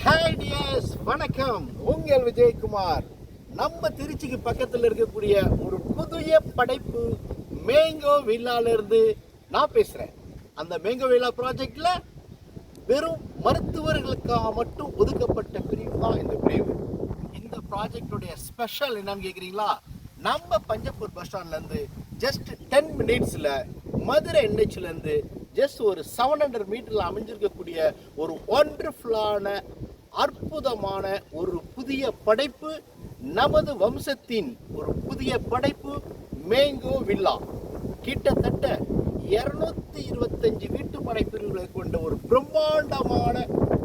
Hi tears, வணக்கம். உங்கள் விஜயகுமார். நம்ம திருச்சிக்கு பக்கத்தில் இருக்கக்கூடிய ஒரு புதிய படைப்பு மேங்கோ வில்லால இருந்து நான் பேசுறேன். அந்த மேங்கோ வில்லா ப்ராஜெக்ட்ல வெறும் மருத்துவர்களுக்காக மட்டும் ஒதுக்கப்பட்ட பிரிவு தான் இந்த பிரிவு. இந்த ப்ராஜெக்டுடைய ஸ்பெஷல் என்னன்னு கேட்குறீங்களா? நம்ம பஞ்சப்பூர் பஸ் ஸ்டாண்ட்லேருந்து ஜஸ்ட் 10 மினிட்ஸில் மதுரை என்ஹெச்லேருந்து ஜஸ்ட் ஒரு 700 மீட்டரில் அமைஞ்சிருக்கக்கூடிய ஒரு ஒண்டர்ஃபுல்லான அற்புதமான ஒரு புதிய படைப்பு, நமது வம்சத்தின் ஒரு புதிய படைப்பு மேங்கோ வில்லா. கிட்டத்தட்ட 225 வீட்டுமனை பிரிவுகளை கொண்ட ஒரு பிரம்மாண்டமான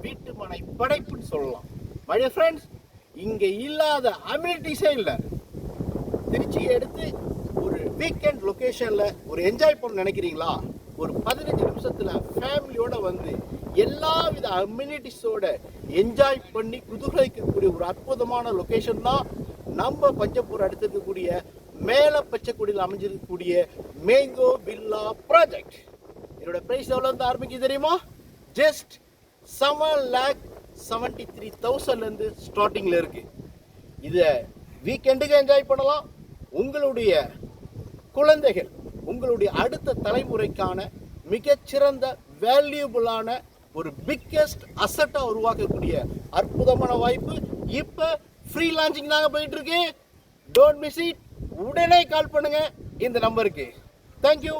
வீட்டுமனை படைப்புன்னு சொல்லலாம். மை டியர் ஃப்ரெண்ட்ஸ், இங்கே இல்லாத அம்யூனிட்டிஸே இல்லை. திருச்சியை எடுத்து ஒரு வீக்கெண்ட் லொக்கேஷனில் ஒரு என்ஜாய் பண்ண நினைக்கிறீங்களா? ஒரு 15 நிமிஷத்தில் ஃபேமிலியோட வந்து எல்லா வித அம்யூனிட்டிஸோட என்ஜாய் பண்ணி குதூகலிக்கக்கூடிய ஒரு அற்புதமான லொக்கேஷன் தான் நம்ம பஞ்சப்பூர் அடுத்து இருக்கக்கூடிய மேலே பச்சைக்குடியில் அமைஞ்சிருக்கக்கூடிய மேங்கோ வில்லா ப்ராஜெக்ட். இதோட ப்ரைஸ் எவ்வளோ வந்து ஆரம்பிக்குது தெரியுமா? ஜஸ்ட் 7,73,000 ஸ்டார்டிங்கில் இருக்குது. இதை வீக்கெண்டுக்கு என்ஜாய் பண்ணலாம். உங்களுடைய குழந்தைகள், உங்களுடைய அடுத்த தலைமுறைக்கான மிகச்சிறந்த வேல்யூபிளான ஒரு பிக்கெஸ்ட் அசட்டாக உருவாக்கக்கூடிய அற்புதமான வாய்ப்பு. இப்போ ஃப்ரீ லான்ச்சிங் தாங்க போயிட்டு இருக்கு. Don't miss it. உடனே கால் பண்ணுங்க இந்த நம்பருக்கு. தேங்க்யூ.